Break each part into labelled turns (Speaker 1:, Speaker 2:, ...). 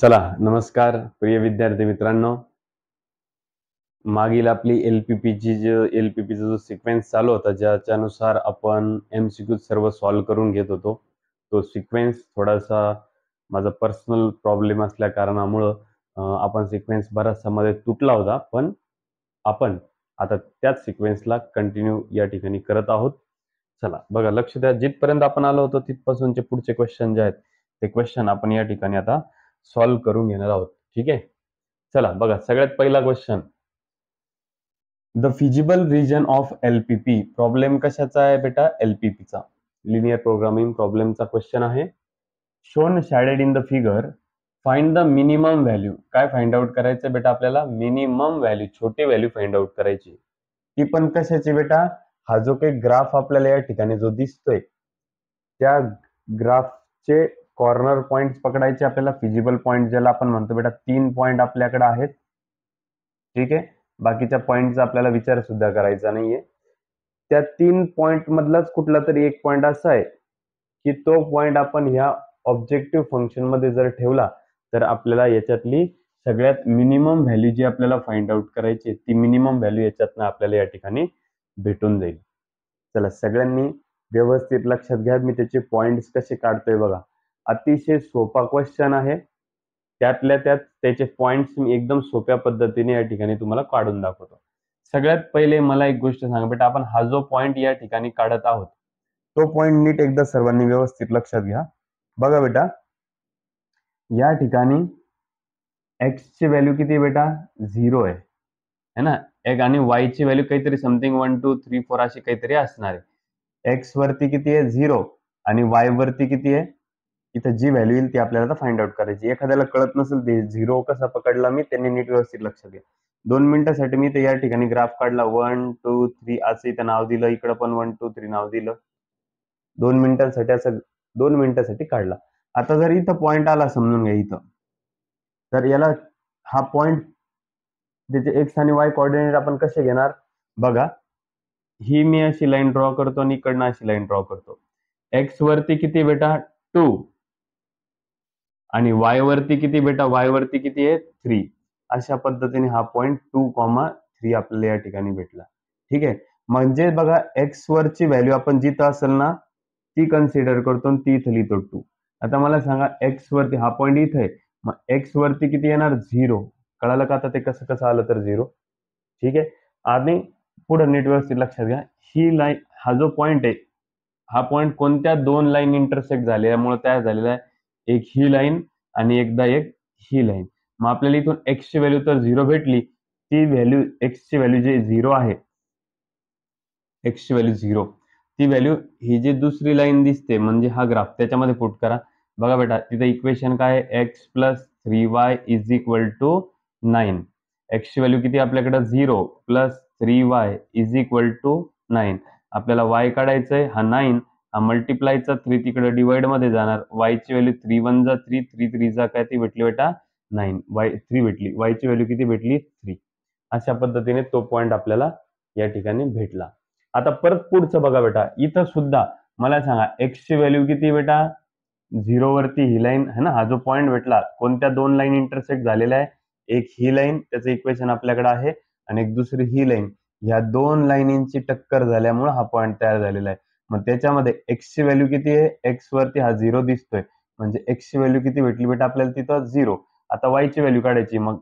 Speaker 1: चला नमस्कार प्रिय विद्यार्थी मित्रांनो. मागील आपली एलपीपीचा जो सिक्वेन्स चालू होता ज्याच्यानुसार आपण एमसीक्यू सर्व सॉल्व्ह करून घेत होतो, तो सिक्वेन्स थोडासा माझा पर्सनल प्रॉब्लेम असल्या कारणामुळं आपण सिक्वेन्स बराचसा मध्ये तुटला होता, पण आपण आता त्याच सिक्वेन्सला कंटिन्यू या ठिकाणी करत आहोत. चला बघा, लक्ष द्या. जिथपर्यंत आपण आलो होतो तिथपासूनचे पुढचे क्वेश्चन जे आहेत ते क्वेश्चन आपण या ठिकाणी आता सॉल्व्ह करून घेणार आहोत. ठीक आहे. चला बघा, सगळ्यात पहिला question, the feasible region of LPP. Problem कशाचा आहे बेटा? एलपीपीचा, लिनियर प्रोग्रामिंग प्रॉब्लेमचा क्वेश्चन आहे. Shown shaded in the figure, find the minimum value. काय फाइंड आउट करायचं बेटा? आपल्याला मिनिमम व्हॅल्यू, छोटी व्हॅल्यू फाइंड आउट करायची. ती पण कशाची बेटा? हा जो काही ग्राफ आपल्याला या ठिकाणी जो दिसतोय त्या ग्राफचे कॉर्नर पॉइंट पकडायचे आपल्याला. फिजिबल पॉइंट ज्याला आपण म्हणतो बेटा, 3 पॉइंट आपल्याकडे आहेत. ठीक आहे. बाकीच्या पॉइंटचा आपल्याला विचार सुद्धा करायचा नाहीये. त्या 3 पॉइंट मधलाच कुठला तरी एक पॉइंट असा आहे की तो पॉइंट आपण ह्या ऑब्जेक्टिव्ह फंक्शन मध्ये जर ठेवला तर आपल्याला याच्यातली सगळ्यात मिनिमम व्हॅल्यू जी आपल्याला फाइंड आउट करायची ती मिनिमम व्हॅल्यू याच्यातनं आपल्याला या ठिकाणी भेटून जाईल. चला सगळ्यांनी व्यवस्थित लक्षात घ्या, मी त्याचे पॉइंट्स कसे काढतोय बघा. अतिशय सोपा क्वेश्चन आहे, त्यातल्या त्यात त्याचे पॉइंट्स मी एकदम सोप्या पद्धतीने या ठिकाणी तुम्हाला काढून दाखवतो. सगळ्यात पहिले मला एक गोष्ट सांगा बेटा, आपण हा जो पॉइंट या ठिकाणी काढत आहोत तो पॉइंट नीट एकदा सर्वांनी व्यवस्थित लक्षात घ्या. बघा बेटा, या ठिकाणी एक्स ची व्हॅल्यू किती आहे बेटा? 0 आहे ना. एक आणि वाय ची व्हॅल्यू काहीतरी समथिंग 1 2 3 4 अशी काहीतरी असणार आहे. एक्स वरती किती आहे? 0. आणि वाय वरती किती आहे? इथं जी व्हॅल्यू येईल ती आपल्याला फाइंड आउट करायची. एखाद्याला कळत नसेल ते 0 कसा पकडला मी, त्यांनी नीट व्यवस्थित लक्षात घ्या. 2 मिनिटांसाठी मी ते या ठिकाणी ग्राफ काढला. 1 2 3 असं इथं नाव दिलं, इकडं पण 1 2 3 नाव दिलं. 2 मिनिटांसाठी असं 2 मिनिटांसाठी काढला. आता जर इथं पॉइंट आला समजून घ्या इथं, तर याला हा पॉइंट त्याचे एक्स आणि वाय कोऑर्डिनेट आपण कसे घेणार बघा. ही मी अशी लाईन ड्रॉ करतो आणि इकडनं अशी लाईन ड्रॉ करतो. एक्स वरती किती बेटा? 2. आणि वाय वरती किती बेटा? वाय वरती किती आहे? 3. अशा पद्धतीने हा पॉइंट 2,3 आपल्याला या ठिकाणी भेटला. ठीक आहे. म्हणजे बघा, एक्स वरची व्हॅल्यू आपण जिथं असेल ना ती कन्सिडर करतो आणि ती इथं लिहितो 2. आता मला सांगा, एक्स वरती हा पॉइंट इथे आहे, मग एक्स वरती किती येणार? 0. कळालं का आता ते कसं कसं आलं तर 0? ठीक आहे. आणि पुढे नीट व्यवस्थित लक्षात घ्या, ही लाईन, हा जो पॉइंट आहे, हा पॉइंट कोणत्या 2 लाईन इंटरसेक्ट झाल्यामुळे तयार झालेला आहे? एक ही लाईन आणि एकदा एक ही लाईन. मग आपल्याला इथून एक्स ची व्हॅल्यू तर 0 भेटली. ती व्हॅल्यू, एक्स ची व्हॅल्यू जे 0 आहे, एक्स ची व्हॅल्यू 0, ती व्हॅल्यू ही जी दुसरी लाईन दिसते म्हणजे हा ग्राफ, त्याच्यामध्ये पुट करा. बघा बेटा, तिथे इक्वेशन काय आहे? X plus 3y is equal to 9. X ची व्हॅल्यू किती आपल्याकडे? 0 plus 3y is equal to 9. आपल्याला y काढायचंय, हा 9, हा मल्टिप्लायचा 3 तिकडे डिवाइड मध्ये जाणार. y ची व्हॅल्यू 3 1 जा 3, 3 3 जा काय ती भेटली बेटा? 9. y 3 भेटली. y ची व्हॅल्यू किती भेटली? 3. अशा पद्धतीने तो पॉइंट आपल्याला या ठिकाणी भेटला. आता परत पुढचं बघा बेटा, इथं सुद्धा मला सांगा, एक्स ची व्हॅल्यू किती बेटा? 0 वरती ही लाईन है ना. हा जो पॉइंट भेटला कोणत्या 2 लाईन इंटरसेक्ट झालेल्या आहे? एक ही लाईन, त्याचं इक्वेशन आपल्याकडे आहे, आणि एक दुसरी ही लाईन. ह्या 2 लाईनींची टक्कर झाल्यामुळे हा पॉइंट तयार झालेला आहे. मग त्याच्यामध्ये एक्स ची व्हॅल्यू किती आहे? एक्स वरती हा 0 दिसतोय, म्हणजे एक्स ची व्हॅल्यू किती भेटली बेटा आपल्याला तिथं? 0. आता वाय ची व्हॅल्यू काढायची. मग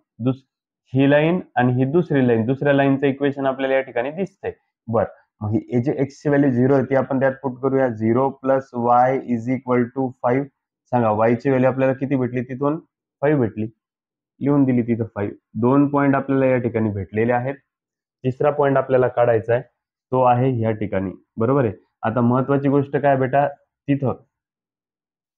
Speaker 1: ही लाईन आणि ही दुसरी लाईन, दुसऱ्या लाईनचं इक्वेशन आपल्याला या ठिकाणी दिसतंय. बरं, मग ही जे एक्स ची व्हॅल्यू 0 आहे ती आपण त्यात पुट करूया. 0 plus Y is equal to 5. सांगा, वाय ची व्हॅल्यू आपल्याला किती भेटली? तिथून 5 भेटली, लिहून दिली तिथं 5. 2 पॉइंट आपल्याला या ठिकाणी भेटलेले आहेत. तिसरा पॉइंट आपल्याला काढायचा आहे, तो आहे या ठिकाणी. बरोबर आहे. आता महत्वाची गोष्ट काय बेटा, तिथं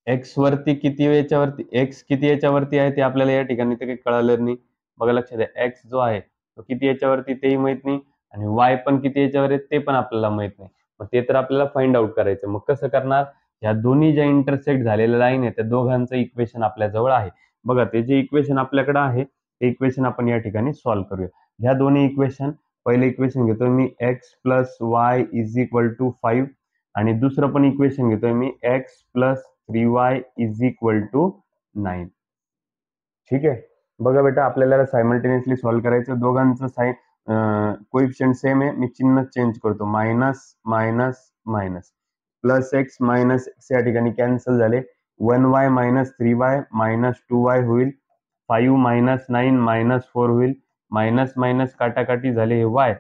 Speaker 1: एक्स वरती किती याच्यावरती, एक्स किती याच्यावरती आहे ते आपल्याला या ठिकाणी ते काही कळालं नाही. बघा लक्षात द्या, एक्स जो आहे तो किती याच्यावरती तेही माहित नाही, आणि वाय पण किती याच्यावर आहे ते पण आपल्याला माहित नाही. मग ते तर आपल्याला फाइंड आउट करायचं. मग कसं करणार? या दोन्ही ज्या इंटरसेक्ट झालेल्या लाईन आहे त्या दोघांचं इक्वेशन आपल्या जवळ आहे. बघा, ते जे इक्वेशन आपल्याकडे आहे ते इक्वेशन आपण या ठिकाणी सॉल्व्ह करूया. ह्या दोन्ही इक्वेशन, पहिले इक्वेशन घेतोय मी X plus Y is equal to 5, आणि दुसरं पण इक्वेशन घेतोय मी X plus 3y is equal to 9. ठीक आहे. बघा बेटा, आपल्याला सायमल्टेनियसली सॉल्व्ह करायचं, दोघांचं कोइफिशियंट सेम आहे, मी चिन्ह चेंज करतो, minus minus minus, plus x minus x या ठिकाणी कॅन्सल झाले, 1y minus 3y minus 2y होईल, 5 मायनस 9 मायनस 4 होईल, मायनस मायनस काटाकाटी झाले, हे y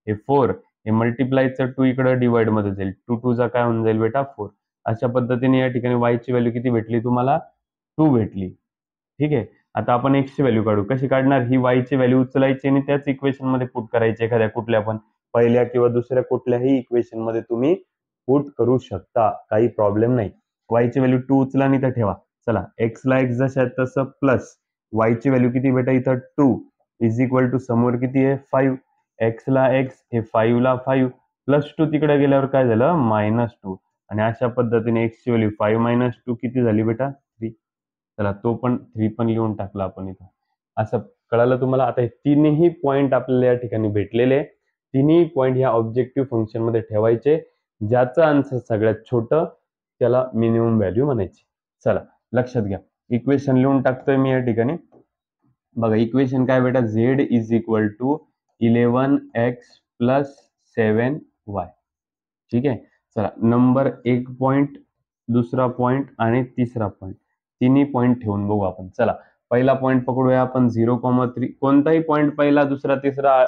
Speaker 1: हे 4, हे मल्टिप्लायचं 2 इकडे डिवाइड मध्ये जाईल, 2 2 चा काय होऊन जाईल बेटा 4. अशा पद्धतीने या ठिकाणी y ची व्हॅल्यू किती भेटली तुम्हाला, 2 भेटली. ठीक आहे. आता आपण x ची व्हॅल्यू काढू. कशी काढणार, ही y ची व्हॅल्यू उचलायची आणि त्याच इक्वेशन मध्ये पुट करायची, एखाद्या कुठल्या पण पहिल्या किंवा दुसऱ्या कुठल्याही इक्वेशन मध्ये तुम्ही पुट करू शकता, काही प्रॉब्लेम नाही. y ची व्हॅल्यू 2 उचला आणि इथं ठेवा. चला, x ला x जशा तसं प्लस y ची व्हॅल्यू किती बेटा इथं 2 इज इक्वल टू समोर किती आहे 5, x ला x हे 5 ला 5 प्लस 2 तिकडे गेल्यावर काय झालं -2, आणि अशा पद्धतीने x ची व्हॅल्यू 5 मायनस 2 किती झाली बेटा 3. चला, तो पण 3 पण लिहून टाकला आपण इथं. असं कळालं तुम्हाला. आता हे तिन्ही पॉइंट आपल्याला या ठिकाणी भेटलेले, तिन्ही पॉइंट ह्या ऑब्जेक्टिव्ह फंक्शन मध्ये ठेवायचे, ज्याचं आन्सर सगळ्यात छोटं त्याला मिनिमम व्हॅल्यू म्हणायची. चला लक्षात घ्या, इक्वेशन लिहून टाकतोय मी या ठिकाणी. बघा इक्वेशन काय बेटा, z is equal to 11x plus 7y. ठीक आहे. चला, नंबर 1 पॉइंट, दुसरा पॉइंट आणि तिसरा पॉइंट, तिन्ही पॉइंट ठेवून बघू आपण. चला, पहिला पॉइंट पकडूया आपण 0,3. कोणताही पॉइंट पहिला दुसरा तिसरा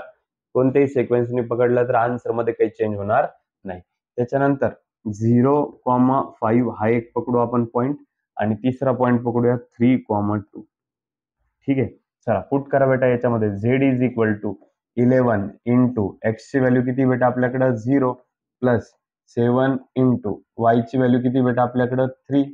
Speaker 1: कोणत्याही सिक्वेन्सने पकडला तर आन्सर मध्ये काही चेंज होणार नाही. त्याच्यानंतर 0,5 हा एक पकडू आपण पॉइंट, आणि तिसरा पॉइंट पकडूया 3,2. ठीक आहे. चला, पुट करा बेटा याच्यामध्ये, z is equal to 11 into x ची व्हॅल्यू किती बेटा आपल्याकडे 0 प्लस 7 इंटू y ची व्हॅल्यू किती बेटा आपल्याकडे 3.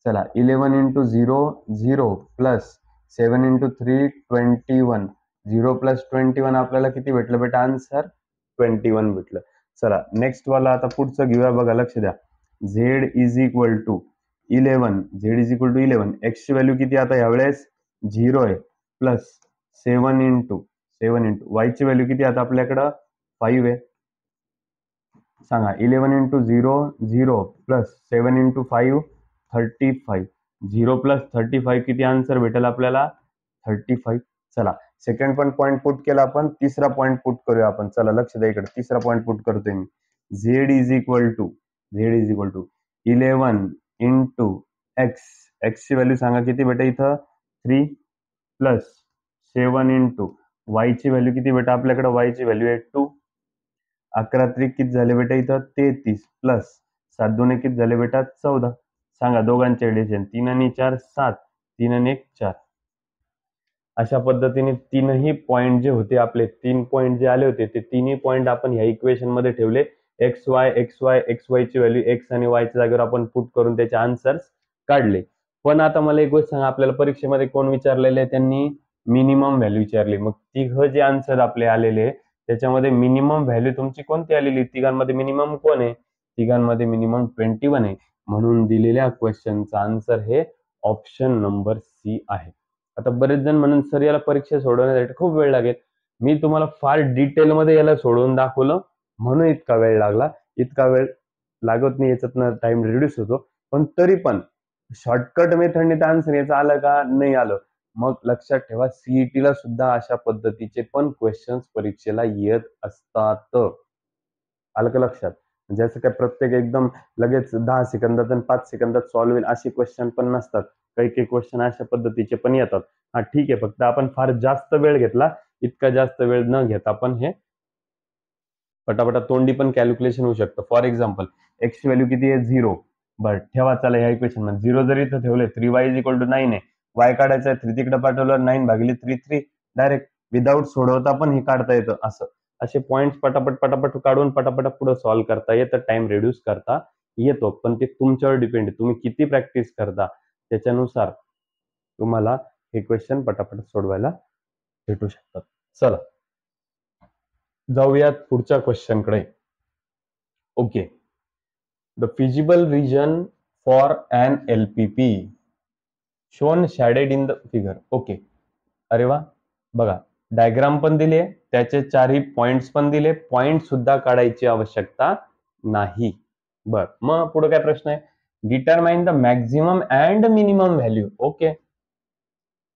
Speaker 1: चला, 11 इंटू 0 0 प्लस 7 इंटू 3 21, 0 प्लस 21 आपल्याला किती भेटलं बेटा आन्सर 21 भेटलं. चला, नेक्स्ट वाला आता पुढचं घेऊया. बघा लक्ष द्या, z is equal to 11 x ची व्हॅल्यू किती आता यावेळेस 0 आहे, प्लस 7 इंटू y ची व्हॅल्यू किती आता आपल्याकडं 5 आहे. सांगा, 11 इंटू 0 0 प्लस 7 इंटू 5 35, 0 प्लस 35 किती आन्सर भेटेल आपल्याला 35. चला, सेकंड पण पॉइंट पुट केला आपण, तिसरा पॉइंट पुट करूया आपण. चला लक्ष द्या इकडे, तिसरा पॉइंट पुट करतोय मी. z is equal to 11 into x ची व्हॅल्यू सांगा किती बेटा इथं 3, प्लस 7 इंटू y ची व्हॅल्यू किती बेटा आपल्याकडे, y ची व्हॅल्यू आहे 2. 11 त्रिक किती झाले बेटा इथं 33, प्लस 7 दुने किती झाले बेटा 14. सांगा दोघांचे एडिशन, 3 आणि 4 7, 3 आणि 1 4. अशा पद्धतीने तीनही पॉइंट जे होते आपले, 3 पॉइंट जे आले होते ते तिन्ही पॉइंट आपण ह्या इक्वेशन मध्ये ठेवले. xy ची व्हॅल्यू x आणि y च्या जागेवर आपण पुट करून त्याचे आन्सर्स काढले. पण आता मला एक गोष्ट सांगा, आपल्याला परीक्षेमध्ये कोण विचारलेले, त्यांनी मिनिमम व्हॅल्यू विचारली. मग तिघ जे आन्सर आपले आलेले त्याच्यामध्ये मिनिमम व्हॅल्यू तुमची कोणती आलेली, तिघांमध्ये मिनिमम कोण आहे, तिघांमध्ये मिनिमम 21 आहे. म्हणून दिलेल्या क्वेश्चनचा आन्सर हे ऑप्शन नंबर सी आहे. आता बरेच जण म्हणून सर याला परीक्षा सोडवण्यासाठी खूप वेळ लागेल. मी तुम्हाला फार डिटेलमध्ये याला सोडवून दाखवलं म्हणून इतका वेळ लागला. इतका वेळ लागत नाही, याच्यातनं टाइम रिड्यूस होतो. पण तरी पण शॉर्टकट मेथडने आन्सर याचं आलं का नाही आलं, मग लक्षात ठेवा सीईटी ला सुद्धा अशा पद्धतीचे पण क्वेश्चन्स परीक्षेला येत असतात. आलं का लक्षात? जसं काय प्रत्येक एकदम लगेच 10 सेकंदात आणि 5 सेकंदात सॉल्व्ह होईल असे क्वेश्चन पण नसतात. काही काही क्वेश्चन अशा पद्धतीचे पण येतात. हा ठीक आहे, फक्त आपण फार जास्त वेळ घेतला, इतका जास्त वेळ न घेता आपण हे पटापटा तोंडी पण कॅल्क्युलेशन होऊ शकतं. फॉर एक्झाम्पल, एक्स ची व्हॅल्यू किती आहे 0, बरं ठेवा. चला ह्या इक्वेशन मध्ये 0 जरी इथं ठेवले, 3y इज इक्वल टू 9 आहे, y काढायचा आहे 3 तिकडे पाठवलं, 9 भागिले 3 डायरेक्ट विदाऊट सोडवता पण हे काढता येतं. असं असे पॉइंट पटापट पटापट काढून पटापट पुढे सॉल्व्ह करता येतं, टाइम रिड्यूस करता येतो. पण ते तुमच्यावर डिपेंड आहे, तुम्ही किती प्रॅक्टिस करता त्याच्यानुसार तुम्हाला हे क्वेश्चन पटापट सोडवायला भेटू शकतात. चला जाऊयात पुढच्या क्वेश्चन कडे. Okay, the feasible region for an LPP shown shaded in the figure. Okay, अरे वा, बघा डायग्राम पण दिले, त्याचे चारही पॉइंट्स पण दिले, पॉइंट सुद्धा काढायची आवश्यकता नाही. बर, मग पुढे काय प्रश्न आहे, determine the maximum and minimum value. Okay,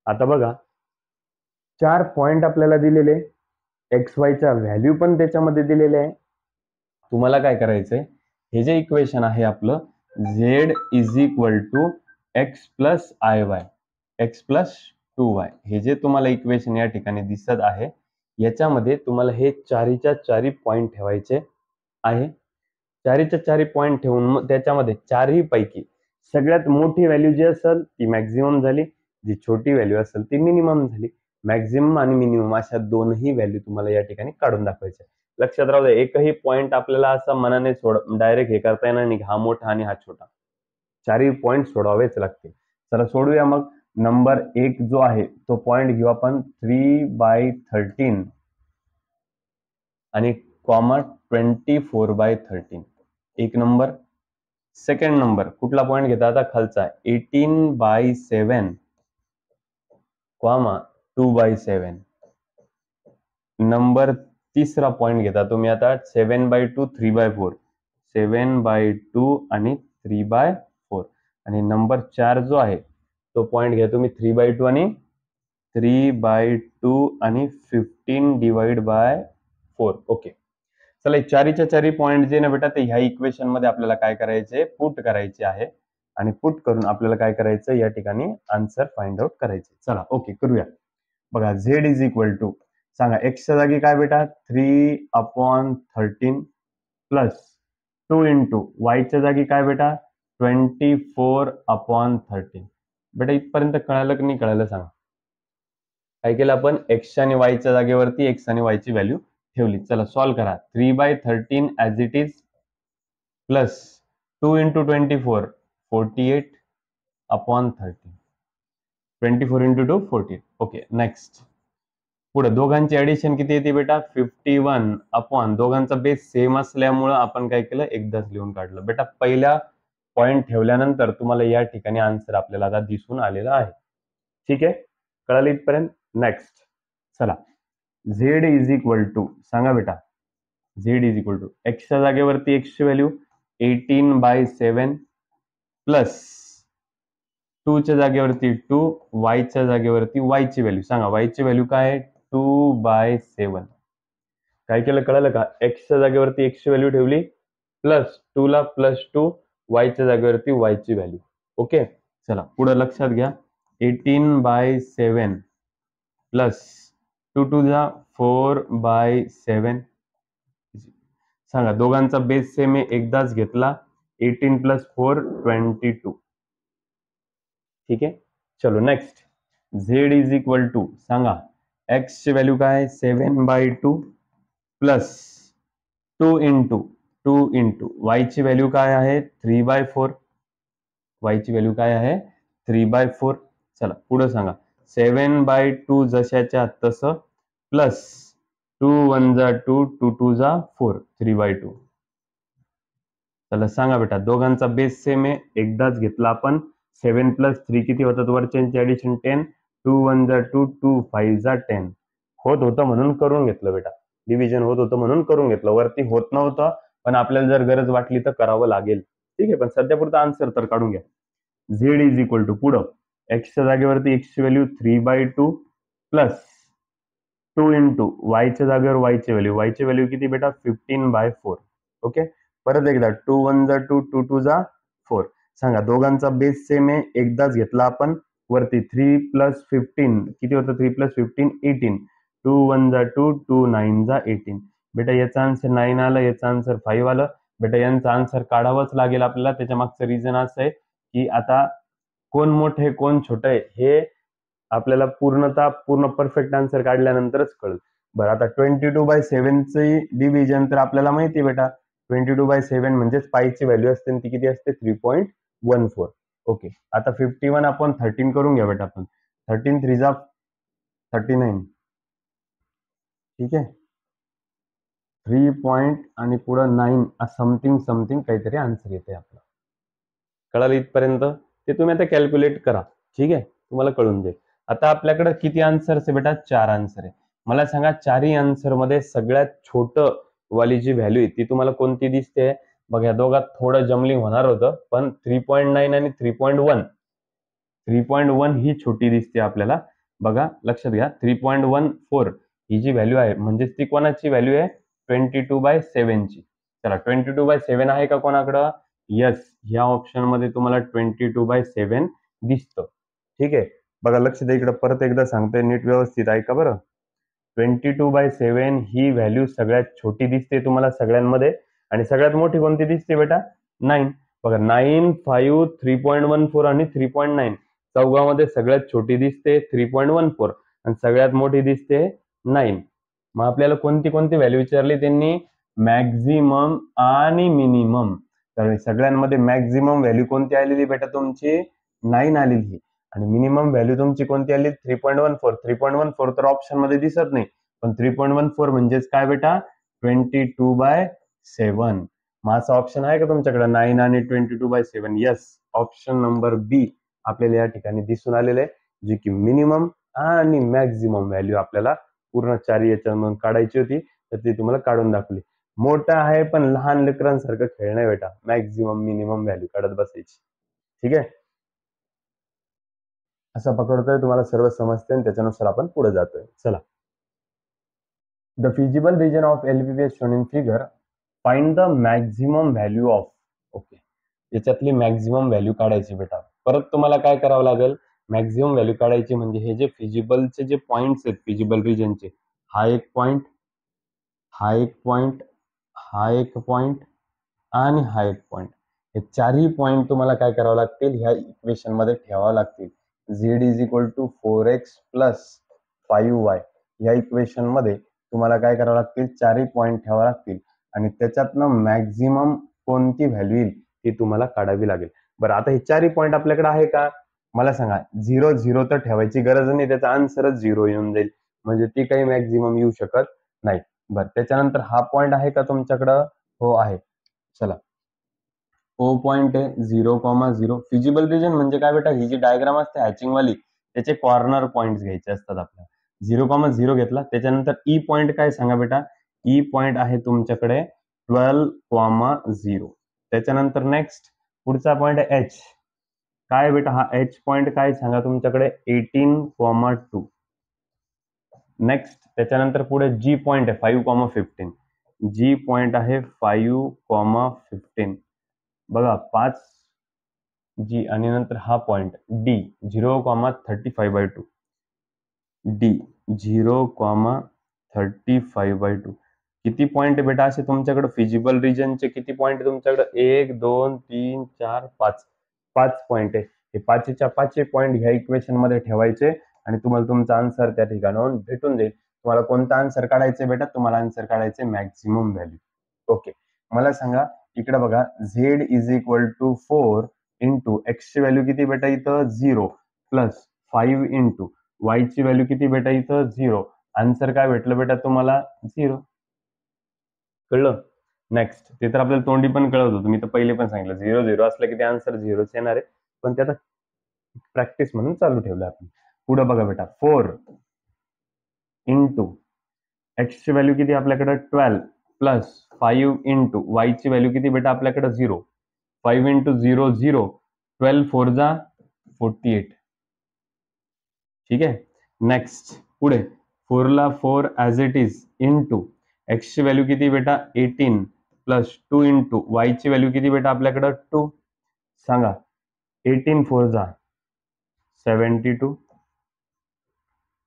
Speaker 1: आता बघा 4 पॉइंट आपल्याला दिलेले, एक्स वायच्या व्हॅल्यू पण त्याच्यामध्ये दिलेले आहे. तुम्हाला काय करायचंय, हे जे इक्वेशन आहे आपलं z is equal to x plus I y, x plus 2y, हे जे तुम्हाला इक्वेशन या ठिकाणी दिसत आहे, याच्यामध्ये तुम्हाला हे चारीच्या चारी पॉइंट ठेवायचे आहे. चारीच्या चारी पॉइंट ठेवून त्याच्यामध्ये चारही पैकी सगळ्यात मोठी व्हॅल्यू जी असेल ती मॅक्झिमम झाली, जी छोटी व्हॅल्यू असेल ती मिनिमम झाली. मॅक्झिमम आणि मिनिमम अशा दोनही व्हॅल्यू तुम्हाला या ठिकाणी काढून दाखवायच्या. लक्षात राहू द्या, एकही पॉइंट आपल्याला असा मनाने डायरेक्ट हे करता येणार नाही, हा मोठा आणि हा छोटा. चारही पॉइंट सोडवावेच लागतील. चला सोडूया मग. नंबर 1 जो आहे तो पॉइंट घेऊ आपण 3/13 आणि कॉमा 24/13, एक नंबर. सेकंड नंबर कुठला पॉइंट घेता आता खालचा 18/7 कॉमा 2/7. नंबर तिसरा पॉइंट घेता तुम्ही आता 7/2 3/4, 7/2 आणि 3/4. आणि नंबर 4 जो आहे तो पॉइंट घ्या तुम्ही 3/2 आणि 3/2 आणि 15/4. ओके, चला चारीच्या चारी पॉइंट जे ना बेटा ते ह्या इक्वेशन मध्ये आपल्याला काय करायचे, पुट करायचे आहे. आणि पुट करून आपल्याला काय करायचं, या ठिकाणी आन्सर फाइंड आउट करायचे. चला ओके करूया. बघा z इज इक्वल टू, सांगा एक्सच्या जागी काय बेटा 3/13 प्लस 2 इंटू वायच्या जागी काय बेटा 24/13. बेटा इथपर्यंत कळालं की नाही कळालं सांगा. काय केलं आपण, एक्स आणि वायच्या जागेवरती एक्स आणि वायची व्हॅल्यू ठेवली. चला सॉल्व्ह करा. 3/13 as it is plus 2 into 24 48/13, 24 into 2 48. Okay next. पुढे दोघांची ऍडिशन किती येते बेटा 51 अपॉन, दोघांचा बेस सेम असल्यामुळे आपण काय केलं एकदाच लिहून काढलं. बेटा पहिल्या पॉइंट ठेवल्यानंतर तुम्हाला या ठिकाणी आन्सर आपल्याला आता दिसून आलेला आहे. ठीक आहे, कळालं इथपर्यंत. नेक्स्ट चला, z इज इक्वल टू, सांगा बेटा z इज इक्वल टू एक्सच्या जागेवरती एक्सची व्हॅल्यू 18/7 प्लस 2 च्या जागेवरती 2, वायच्या जागेवरती वायची व्हॅल्यू सांगा. वायची व्हॅल्यू काय आहे 2/7. काय केलं कळालं का, एक्सच्या जागेवरती एक्सची व्हॅल्यू ठेवली प्लस 2 ला प्लस 2, वायच्या जागेवरती वायची व्हॅल्यू. ओके चला पुढे लक्षात घ्या 18/7 प्लस 2 2 जा 4/7. सांगा दोघांचा बेस सेम आहे, एकदाच घेतला. 18 प्लस 4 22. ठीक आहे, चलो next. z is equal to, सांगा एक्स ची व्हॅल्यू काय 7/2 प्लस 2 इंटू वायची व्हॅल्यू काय आहे 3/4, वायची व्हॅल्यू काय आहे 3/4. चला पुढे सांगा 7/2 जशाच्या तसं प्लस 2 1 जा 2 2 2 जा 4 3/2. चला सांगा बेटा दोघांचा बेस सेम आहे, एकदाच घेतला आपण. 7 प्लस 3 किती होतात वरच्यांची ऍडिशन 10, 2 1 जा 2 2 5 जा 10. होत होतं म्हणून करून घेतलं बेटा, डिव्हिजन होत होतं म्हणून करून घेतलं, वरती होत नव्हतं पण आपल्याला जर गरज वाटली तर करावं लागेल. ठीक आहे, पण सध्या पुरता आन्सर तर काढून घ्या. z इज इक्वल टू पुढं एक्सच्या जागेवरती एक्सची व्हॅल्यू 3/2 प्लस 2 इंटू वायच्या जागेवर वायची व्हॅल्यू, वायची व्हॅल्यू किती बेटा 15/4. ओके परत एकदा 2 1 जा 2 2 2 जा 4. सांगा दोघांचा बेस सेम आहे, एकदाच घेतला आपण. वरती 3 प्लस 15 किती होतं 3 प्लस 15 18, 2 1 जा 2 2 9 जा 18. बेटा याचा आन्सर 9 आलं, याचा आन्सर 5 आलं. बेटा यांचा आन्सर काढावंच लागेल आपल्याला. त्याच्या मागचं रिझन असं आहे की आता कोण मोठं आहे कोण छोटं आहे हे आपल्याला पूर्ण परफेक्ट आन्सर काढल्यानंतरच कळेल. बरं आता 22/7 ची डिव्हिजन तर आपल्याला माहिती आहे बेटा, 22/7 म्हणजेच पायची व्हॅल्यू असते ती किती असते 3.14. ओके आता 51/13 करून घ्या बेटा आपण. 13 3 जा 39. ठीक आहे, 3 पॉइंट आणि पुढं 9 समथिंग काहीतरी आन्सर येते आपलं. कळालं इथपर्यंत, ते तुम्ही आता कॅल्क्युलेट करा. ठीक आहे, तुम्हाला कळून जाईल. आता आपल्याकडे किती आन्सर आहे बेटा 4 आन्सर आहे. मला सांगा चारही आन्सर मध्ये सगळ्यात छोटं वाली जी व्हॅल्यू आहे ती तुम्हाला कोणती दिसते. बघा या दोघात थोडं जमलिंग होणार होतं पण 3.9 आणि 3.1 ही छोटी दिसते आपल्याला. बघा लक्षात घ्या 3.14 ही जी व्हॅल्यू आहे म्हणजे ती कोणाची व्हॅल्यू आहे 22/7 ची. चला 22/7 आहे का कोणाकडं? यस, ह्या ऑप्शन मध्ये तुम्हाला 22/7 दिसतं. ठीक आहे, बघा लक्ष द्या इकडे परत एकदा सांगतोय नीट व्यवस्थित ऐका बरं. 22/7 ही व्हॅल्यू सगळ्यात छोटी दिसते तुम्हाला सगळ्यांमध्ये आणि सगळ्यात मोठी कोणती दिसते बेटा? 9. बघा 9, 5, 3.14 आणि 3.9 चौघामध्ये सगळ्यात छोटी दिसते 3.14 आणि सगळ्यात मोठी दिसते 9. मग आपल्याला कोणती कोणती व्हॅल्यू विचारली त्यांनी? मॅक्झिमम आणि मिनिमम. तर सगळ्यांमध्ये मॅक्झिमम व्हॅल्यू कोणती आलेली बेटा तुमची? 9 आलेली आणि मिनिमम व्हॅल्यू तुमची कोणती आली? 3.14. 3.14 तर ऑप्शन मध्ये दिसत नाही, पण 3.14 म्हणजेच काय बेटा? 22/7. मग असा ऑप्शन आहे का तुमच्याकडे 9 आणि 22/7? यस, ऑप्शन नंबर बी आपल्याला या ठिकाणी दिसून आलेलं आहे, जे की मिनिमम आणि मॅक्झिमम व्हॅल्यू आपल्याला पूर्ण 4 याच्यामधून काढायची होती, तर ती तुम्हाला काढून दाखवली. मोठा आहे पण लहान लेकरांसारखं खेळणं बेटा, मॅक्झिमम मिनिमम व्हॅल्यू काढत बसायची. ठीक आहे, असं पकडतोय तुम्हाला सर्व समजते आणि त्याच्यानुसार आपण पुढे जातोय. चला, the feasible region of LPBS shown in figure, find the maximum value of. Okay, याच्यातली मॅक्झिमम व्हॅल्यू काढायची बेटा. परत तुम्हाला काय करावं लागेल? मॅक्झिमम व्हॅल्यू काढायची म्हणजे हे जे फिजिबलचे जे पॉइंट्स आहेत फिजिबल रिजनचे, हा एक पॉइंट, हा एक पॉइंट, हा एक पॉइंट आणि हा एक पॉइंट, हे चारही पॉइंट तुम्हाला काय करावं लागतील? ह्या इक्वेशन मध्ये ठेवावं लागतील. z is equal to 4x plus 5y या इक्वेशन मध्ये तुम्हाला काय करावं लागतील? चारही पॉइंट ठेवावे लागतील आणि त्याच्यातनं मॅक्झिमम कोणती व्हॅल्यू येईल ती तुम्हाला काढावी लागेल. बरं, आता हे चारही पॉइंट आपल्याकडे आहे का? मला सांगा. 0 तर ठेवायची गरज नाही, त्याचा आन्सरच 0 येऊन जाईल, म्हणजे ती काही मॅक्झिमम येऊ शकत नाही. बरं, त्याच्यानंतर हा पॉइंट आहे का तुमच्याकडं? हो आहे. चला, ओ पॉइंट आहे 0,0. फिजिबल रिजन म्हणजे काय बेटा? ही जी डायग्राम असते हॅचिंग वाली, त्याचे कॉर्नर पॉइंट घ्यायचे असतात आपल्याला. 0,0 घेतला, त्याच्यानंतर ई पॉइंट काय सांगा बेटा? ई पॉइंट आहे तुमच्याकडे 12,0. त्याच्यानंतर नेक्स्ट पुढचा पॉइंट आहे एच. काय बेटा हा एच पॉइंट काय सांगा तुमच्याकडे? 18,2. नेक्स्ट त्याच्यानंतर पुढे जी पॉइंट आहे 5,15. जी पॉइंट आहे 5,15. बघा 5 जी आणि नंतर हा पॉइंट डी 0,35/2. डी 0,35/2. किती पॉइंट आहे बेटा असे तुमच्याकडे फिजिबल रिजनचे? किती पॉइंट तुमच्याकडे? 1, 2, 3, 4, 5. 5 पॉइंट आहे. हे पाचच्या पाचही पॉइंट ह्या इक्वेशन मध्ये ठेवायचे आणि तुम्हाला तुमचा आन्सर त्या ठिकाणाहून भेटून जाईल. तुम्हाला कोणता आन्सर काढायचा बेटा? तुम्हाला आन्सर काढायचे मॅक्झिमम व्हॅल्यू. ओके, मला सांगा इकडे बघा, z is equal to 4 into x ची व्हॅल्यू किती बेटा? इथं 0 प्लस 5 इंटू y ची व्हॅल्यू किती बेटा? इथं 0. आन्सर काय भेटलं बेटा तुम्हाला? 0. कळलं? नेक्स्ट, ते तर आपल्याला तोंडी पण कळत होतं, मी तर पहिले पण सांगितलं 0,0 असलं की ते आन्सर 0च येणार आहे, पण त्याचा प्रॅक्टिस म्हणून चालू ठेवलं आपण. पुढे बघा बेटा, 4 इंटू एक्स ची व्हॅल्यू किती आपल्याकडे? 12 प्लस 5 इंटू वाय ची व्हॅल्यू किती बेटा आपल्याकडे? 0. 5 इंटू 0 0, 12 4 जा 48. ठीक आहे, नेक्स्ट पुढे 4 ला 4 as it is into x ची व्हॅल्यू किती बेटा? 18 प्लस 2 इंटू वाय ची व्हॅल्यू किती बेटा आपल्याकडे? 2. सांगा, 18 4 जा 72,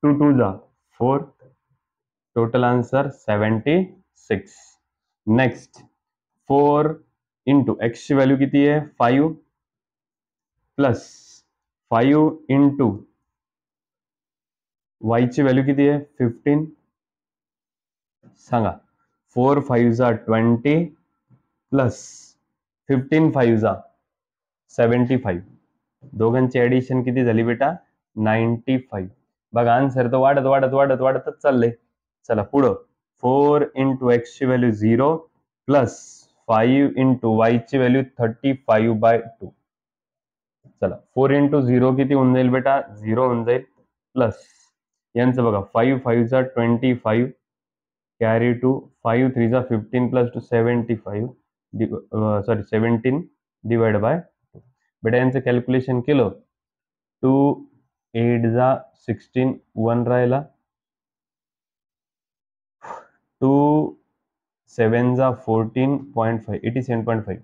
Speaker 1: 2 2 जा 4, total answer 76. Next 4 into x ची व्हॅल्यू किती आहे? 5 प्लस 5 इंटू वाय ची व्हॅल्यू किती आहे? 15. सांगा, 4 5 जा 20 प्लस 15 5 जा 75. दोघांची ऍडिशन किती झाली बेटा? 95. बघा आन्सर तर वाढत वाढत वाढत वाढतच चाललंय. चला पुढं, 4 इंटू एक्स ची व्हॅल्यू 0 प्लस 5 इंटू वाय ची व्हॅल्यू 35/2. चला, 4 इंटू 0 किती होऊन जाईल बेटा? 0 होऊन जाईल, प्लस यांचं बघा 5 5 जा 25 कॅरी टू 5 3 जा 15 plus two 75 sorry 17 divide by. बेटा यांचं कॅल्क्युलेशन केलं 2 8 जा 16 1 राहिला, 2 7 जा 14.5 87.5.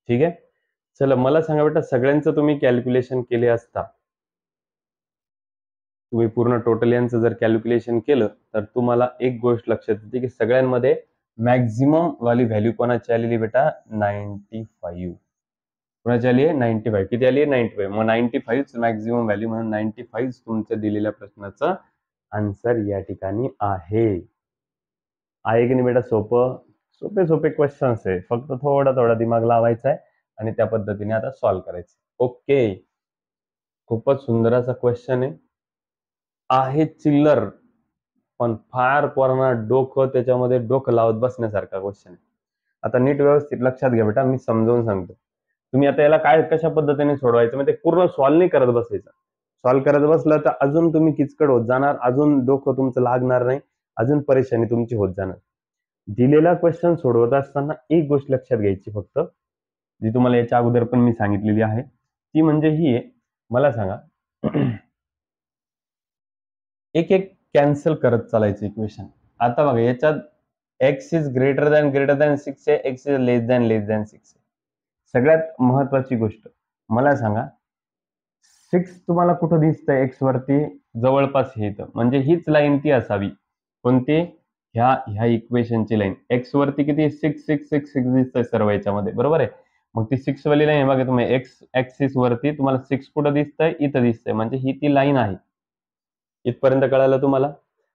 Speaker 1: ठीक आहे. चला मला सांगा बेटा, सगळ्यांचं तुम्ही कॅल्क्युलेशन केले असता, तुम्ही पूर्ण टोटल यांचं जर कॅल्क्युलेशन केलं तर तुम्हाला एक गोष्ट लक्षात येते की सगळ्यांमध्ये मॅक्झिमम वाली व्हॅल्यू कोणाची आलेली बेटा 95. कोणाची आली आहे 95. किती आली आहे 95. मग 95 मॅक्झिमम व्हॅल्यू म्हणून 95 तुमच्या दिलेल्या प्रश्नाचं आन्सर या ठिकाणी आहे. आहे की नाही बेटा? सोपं सोपे सोपे क्वेश्चन्स आहे, फक्त थोडा थोडा दिमाग लावायचा आहे आणि त्या पद्धतीने आता सॉल्व्ह करायचं. ओके, खूपच सुंदर असा क्वेश्चन आहे चिल्लर, पण फार पोरांना डोकं त्याच्यामध्ये डोकं लावत बसण्यासारखा क्वेश्चन आहे. आता नीट व्यवस्थित लक्षात घ्या बेटा, मी समजावून सांगतो. तुम्ही आता याला काय कशा पद्धतीने सोडवायचं म्हणजे पूर्ण सॉल्व्ह नाही करत बसायचं. सॉल्व्ह करत बसलं तर अजून तुम्ही किचकट होत जाणार, अजून डोकं तुमचं लागणार नाही, अजून परेशानी तुमची होत जाणार. दिलेला क्वेश्चन सोडवत असताना एक गोष्ट लक्षात घ्यायची फक्त, जी तुम्हाला याच्या अगोदर पण मी सांगितलेली आहे, ती म्हणजे ही आहे. मला सांगा, एक एक कॅन्सल करत चालायचं इक्वेशन. आता बघा याच्यात x इज ग्रेटर दॅन 6 आहे, x इज लेस दॅन 6 आहे. सगळ्यात महत्वाची गोष्ट मला सांगा, 6 तुम्हाला कुठं दिसतंय x वरती? जवळपास हे इथं, म्हणजे हीच लाईन ती असावी. कोणती? ह्या इक्वेशनची लाईन. x वरती किती? 6 6 6 6 दिसतंय सर्व याच्यामध्ये, बरोबर आहे. मग ती 6 वाली लाईन बघा तुम्ही, x ऍक्सिस वरती तुम्हाला 6 कुठं दिसतंय? इथं दिसतंय, म्हणजे ही ती लाईन आहे. इथपर्यंत कळालं तुम्हाला?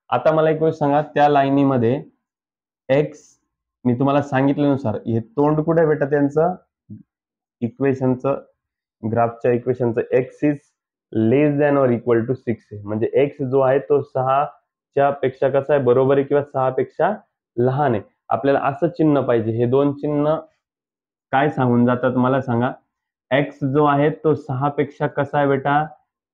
Speaker 1: आता मला एक गोष्ट सांगा, त्या लाईनीमध्ये x, मी तुम्हाला सांगितल्यानुसार हे तोंड कुठे आहे बेटा त्यांचं? इक्वेशनचं, ग्राफच्या इक्वेशनचं x is less than or equal to 6 आहे, म्हणजे x जो आहे तो 6 च्या पेक्षा कसा आहे? बरोबर आहे किंवा 6 पेक्षा लहान आहे. आपल्याला असं चिन्ह पाहिजे. हे दोन चिन्ह काय सांगून जातात मला सांगा? x जो आहे तो 6 पेक्षा कसा आहे बेटा?